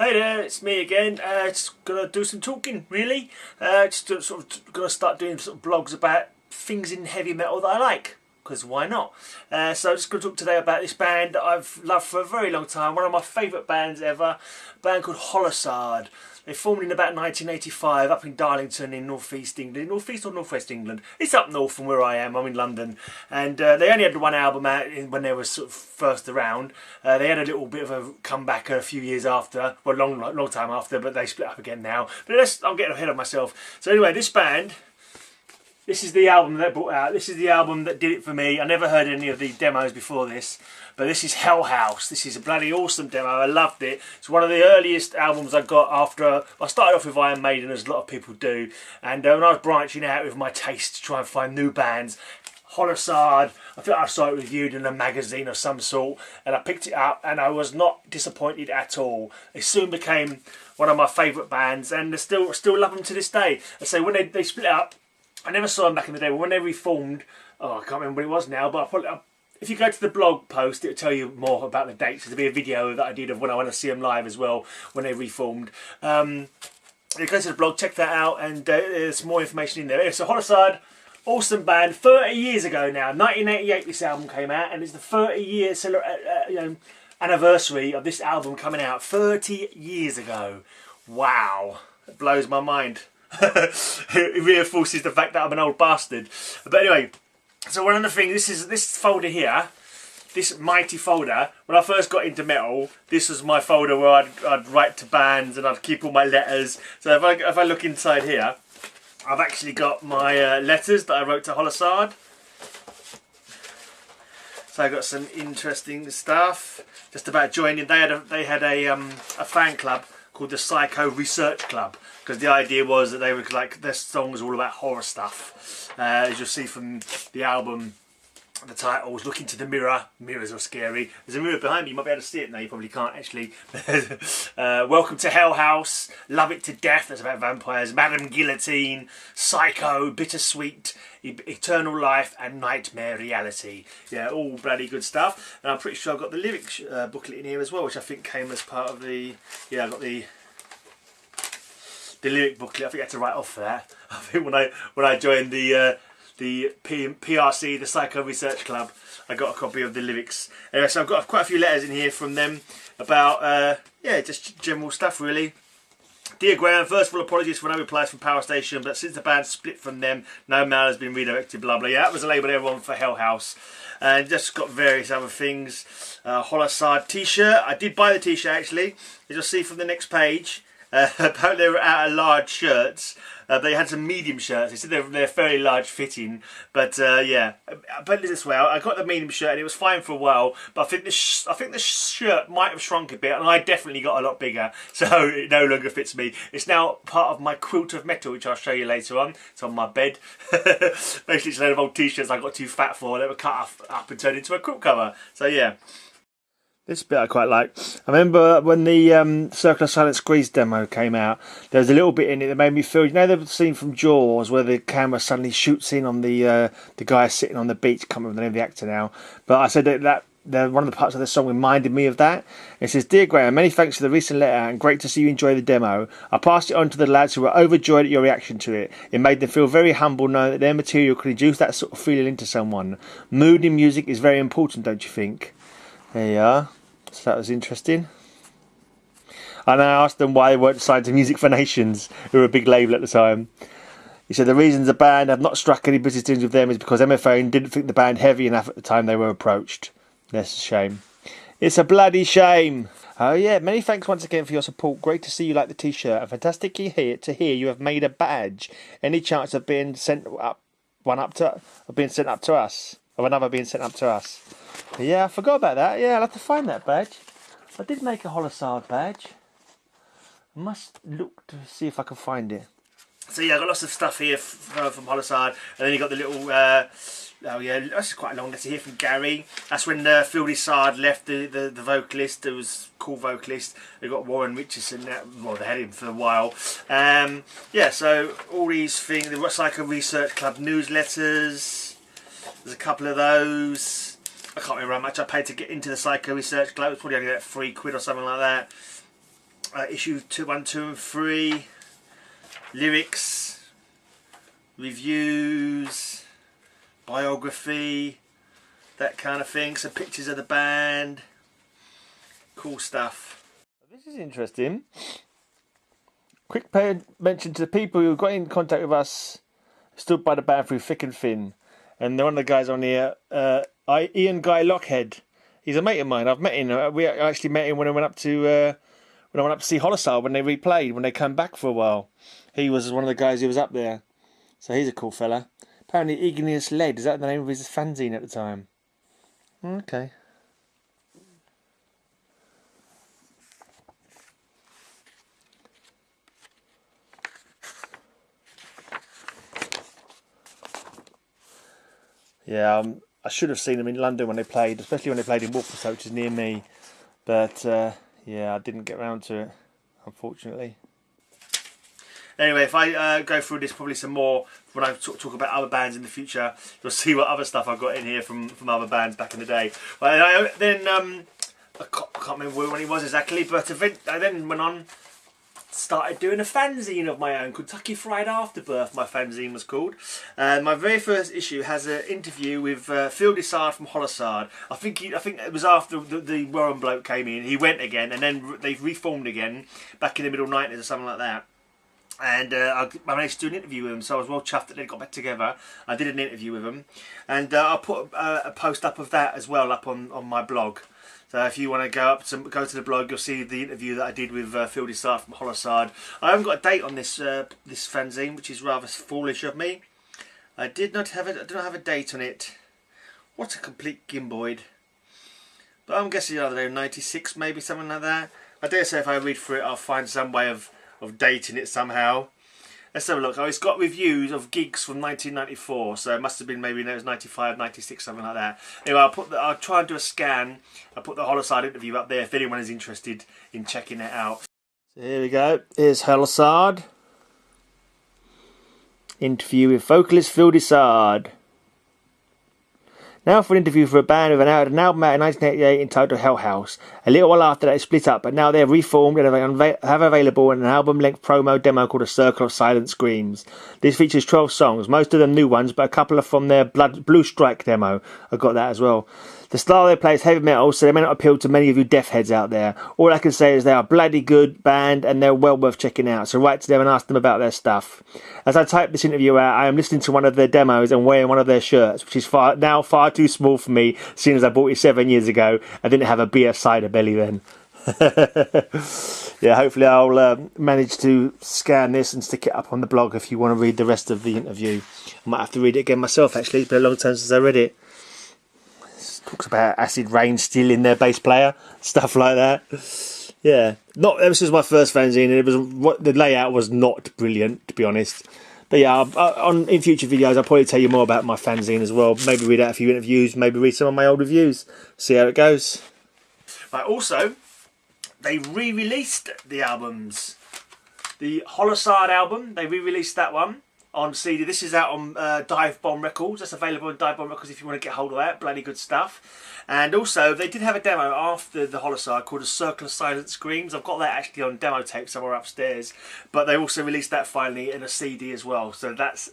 Hey there, it's me again. Just gonna do some talking, really. Sort of gonna start doing sort of blogs about things in heavy metal that I like, because why not? So I'm just gonna talk today about this band that I've loved for a very long time. One of my favourite bands ever. A band called Holosade. They formed in about 1985 up in Darlington in North East England. North East or North West England? It's up north from where I am. I'm in London. And they only had one album out when they were sort of first around. They had a little bit of a comeback a few years after. Well, long time after, but they split up again now. But I'm getting ahead of myself. So anyway, this band... This is the album that they brought out. This is the album that did it for me. I never heard any of the demos before this, but this is Hell House. This is a bloody awesome demo. I loved it. It's one of the earliest albums I got after... I started off with Iron Maiden, as a lot of people do, and when I was branching out with my taste to try and find new bands, Holosade, I think I saw it reviewed in a magazine of some sort, and I picked it up, and I was not disappointed at all. It soon became one of my favourite bands, and I still love them to this day. I say when they split up, I never saw them back in the day, but when they reformed, I can't remember what it was now, but if you go to the blog post, it'll tell you more about the dates. There'll be a video that I did of when I went to see them live as well, when they reformed. You go to the blog, check that out, and there's more information in there. It's a Holosade, awesome band, 30 years ago now. 1988 this album came out, and it's the 30-year anniversary of this album coming out 30 years ago. Wow, it blows my mind. It reinforces the fact that I'm an old bastard. But anyway, so one of the things, this folder here, this mighty folder, when I first got into metal, this was my folder where I'd write to bands and I'd keep all my letters. So if I look inside here, I've actually got my letters that I wrote to Holosade. So I got some interesting stuff just about joining. They had a fan club called the Psycho Research Club, because the idea was that they were like, their song was all about horror stuff. As you'll see from the album, the title was Look Into the Mirror. Mirrors are scary. There's a mirror behind me, you might be able to see it now, you probably can't actually. Welcome to Hell House, Love It to Death, that's about vampires, Madame Guillotine, Psycho, Bittersweet, Eternal Life, and Nightmare Reality. Yeah, all bloody good stuff. And I'm pretty sure I've got the lyrics booklet in here as well, which I think came as part of the... Yeah, I got the lyric booklet. I think I had to write off for that. I think when I joined the PRC, the Psycho Research Club, I got a copy of the lyrics. Anyway, so I've got quite a few letters in here from them about yeah, just general stuff really. Dear Graham, first of all, apologies for no replies from Power Station, but since the band split from them, no mail has been redirected, blah blah. Yeah, that was a label they were on for Hell House. And just got various other things. Holosade t-shirt. I did buy the t-shirt actually, as you'll see from the next page. Apparently they were out of large shirts. They had some medium shirts. They said they're fairly large fitting, but yeah. Put it this way, I got the medium shirt and it was fine for a while, but I think the shirt might have shrunk a bit, and I definitely got a lot bigger, so it no longer fits me. It's now part of my quilt of metal, which I'll show you later on. It's on my bed. Basically, it's a load of old t-shirts I got too fat for. They were cut up and turned into a quilt cover. So yeah. This bit I quite like. I remember when the Circle of Silence Grease demo came out, there was a little bit in it that made me feel, you know the scene from Jaws where the camera suddenly shoots in on the guy sitting on the beach, I can't remember the name of the actor now, but I said that one of the parts of the song reminded me of that. It says, Dear Graham, many thanks for the recent letter and great to see you enjoy the demo. I passed it on to the lads who were overjoyed at your reaction to it. It made them feel very humble knowing that their material could induce that sort of feeling into someone. Mood in music is very important, don't you think? There you are. So that was interesting. And I asked them why they weren't signed to Music for Nations, who were a big label at the time. He said the reason the band have not struck any business deals with them is because MFA didn't think the band heavy enough at the time they were approached. That's a shame. It's a bloody shame. Oh yeah, many thanks once again for your support. Great to see you like the t-shirt. And fantastic to hear you have made a badge. Any chance of being sent up to us? Of another being sent up to us? Yeah, I forgot about that. Yeah, I'll have to find that badge. I did make a Holosade badge. I must look to see if I can find it. So yeah, I've got lots of stuff here from Holosade. And then you've got the little... oh yeah, that's quite a long letter here from Gary. That's when Phil Desard left, the vocalist, who was a cool vocalist. They've got Warren Richardson, well they had him for a while. Yeah, so all these things, the Psycho Research Club newsletters, there's a couple of those. I can't remember how much I paid to get into the Psycho Research Club. It was probably only like £3 or something like that. issue 2, 1, 2 and 3, lyrics, reviews, biography, that kind of thing, some pictures of the band, cool stuff. This is interesting. Quick mention to the people who got in contact with us, stood by the band through thick and thin, and one of the guys on here, Ian Guy Lockhead. He's a mate of mine. I've met him. We actually met him when I went up to see Holosade when they replayed, when they came back for a while. He was one of the guys who was up there, so he's a cool fella. Apparently, Igneous Lead, is that the name of his fanzine at the time? Okay. Yeah, I should have seen them in London when they played, especially when they played in Walthamstow, which is near me. But yeah, I didn't get round to it, unfortunately. Anyway, if I go through this, probably some more when I talk about other bands in the future, you'll see what other stuff I've got in here from other bands back in the day. But I can't remember when it was exactly, but I then went on, started doing a fanzine of my own, Kentucky Fried Afterbirth, my fanzine was called. And my very first issue has an interview with Phil Desard from Holosade. I think it was after the Warren bloke came in. He went again, and then they reformed again back in the middle 90s or something like that. And I managed to do an interview with him, so I was well chuffed that they got back together. I did an interview with him, and I'll put a post up of that as well up on my blog. So if you want to go to the blog, you'll see the interview that I did with Phil Desard from Holosade. I haven't got a date on this this fanzine, which is rather foolish of me. I do not have a date on it. What a complete gimboid. But I'm guessing, I don't know, 96 maybe, something like that. I dare say if I read through it, I'll find some way of dating it somehow. Let's have a look. Oh, it's got reviews of gigs from 1994, so it must have been maybe 95, 96, something like that. Anyway, I'll try and do a scan. I'll put the Holosade interview up there if anyone is interested in checking it out. So here we go. Here's Holosade. Interview with vocalist Phil Desard. Now for an interview for a band with an album out in 1988 entitled Hell House. A little while after that it split up, but now they're reformed and have available an album-length promo demo called A Circle of Silent Screams. This features 12 songs, most of them new ones, but a couple are from their Blue Strike demo. I got that as well. The style they play is heavy metal, so they may not appeal to many of you deaf heads out there. All I can say is they are a bloody good band and they're well worth checking out, so write to them and ask them about their stuff. As I type this interview out, I am listening to one of their demos and wearing one of their shirts, which is now far too small for me, seeing as I bought it 7 years ago. I didn't have a beer cider belly then. Yeah, hopefully I'll manage to scan this and stick it up on the blog if you want to read the rest of the interview. I might have to read it again myself, actually. It's been a long time since I read it. Talks about Acid Rain stealing their bass player, stuff like that. Yeah, this was my first fanzine, and the layout was not brilliant, to be honest. But yeah, in future videos I'll probably tell you more about my fanzine as well. Maybe read out a few interviews, maybe read some of my old reviews, see how it goes. But also, they re-released the albums. The Holosade album, they re-released that one on CD. This is out on Dive Bomb Records. That's available on Dive Bomb Records if you want to get hold of that. Bloody good stuff. And also, they did have a demo after the Holosade called A Circle of Silent Screams. I've got that actually on demo tape somewhere upstairs. But they also released that finally in a CD as well. So that's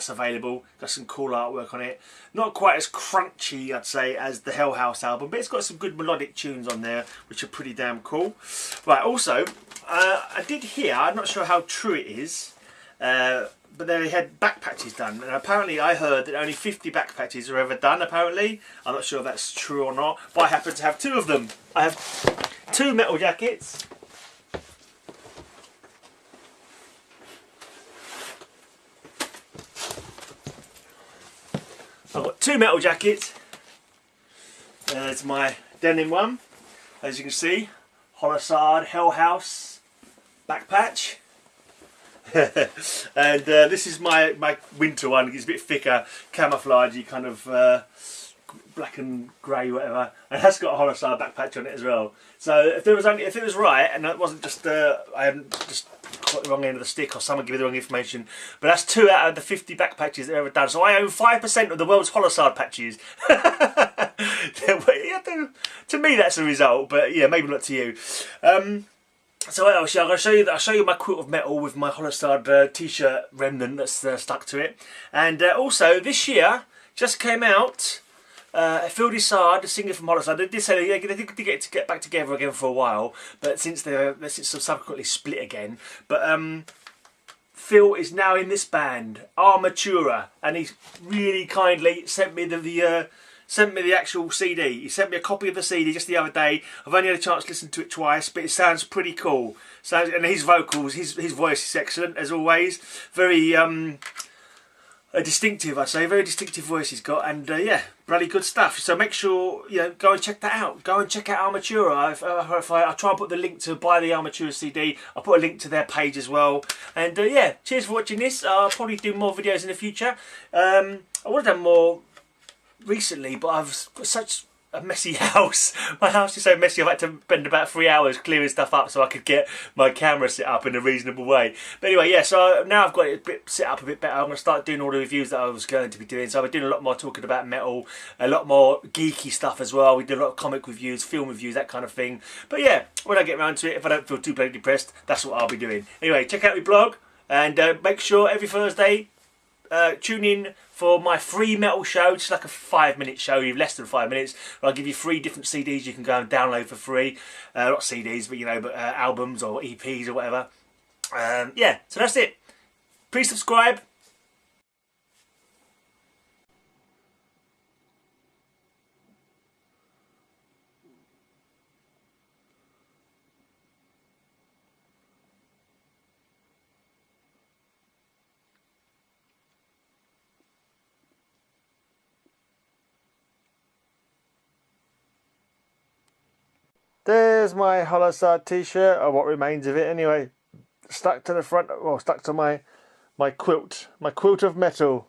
available. Got some cool artwork on it. Not quite as crunchy, I'd say, as the Hell House album, but it's got some good melodic tunes on there, which are pretty damn cool. Right, also, I did hear, I'm not sure how true it is, but they had back patches done, and apparently I heard that only 50 back patches are ever done, apparently. I'm not sure if that's true or not, but I happen to have 2 of them. I have 2 metal jackets. I've got 2 metal jackets. There's my denim one, as you can see, Holosade Hell House back patch. And this is my winter one. It's a bit thicker, camouflagey, kind of black and grey, whatever. And that's got a Holosade back patch on it as well. So if it was right, and that wasn't just I hadn't just got the wrong end of the stick or someone give me the wrong information, but that's 2 out of the 50 back patches they've ever done. So I own 5% of the world's Holosade patches. To me, that's a result, but yeah, maybe not to you. So what else? Yeah, I'll show you my quilt of metal with my Holosade t-shirt remnant that's stuck to it. And also this year just came out Holosade, the singer from Holosade. They did say they did get back together again for a while, but since they subsequently split again. But Phil is now in this band, Armatura, and he's really kindly sent me the actual CD. He sent me a copy of the CD just the other day. I've only had a chance to listen to it twice, but it sounds pretty cool. And his vocals, his voice is excellent as always. Very distinctive, I say. Very distinctive voice he's got, and yeah, bloody good stuff. So make sure go and check that out. Go and check out Armatura. I'll try and put the link to buy the Armatura CD. I'll put a link to their page as well. And yeah, cheers for watching this. I'll probably do more videos in the future. I would have done more recently, but I've got such a messy house. My house is so messy I've had to spend about 3 hours clearing stuff up so I could get my camera set up in a reasonable way. But anyway, yeah, so now I've got it set up a bit better. I'm going to start doing all the reviews that I was going to be doing. So I've been doing a lot more talking about metal, a lot more geeky stuff as well. We did a lot of comic reviews, film reviews, that kind of thing. But yeah, when I get around to it, if I don't feel too bloody depressed, that's what I'll be doing. Anyway, check out my blog and make sure every Thursday tune in for my free metal show, just like a 5-minute show, less than 5 minutes. I'll give you 3 different CDs you can go and download for free. Not CDs, but albums or EPs or whatever. Yeah, so that's it. Please subscribe. There's my Holosade t-shirt, or what remains of it anyway. Stuck to the front, well, stuck to my quilt of metal.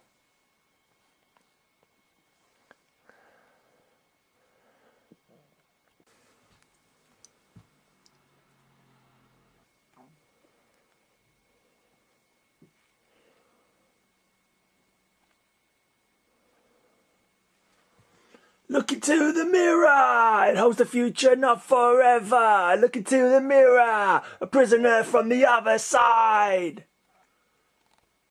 Look into the mirror, it holds the future, not forever. Look into the mirror, a prisoner from the other side.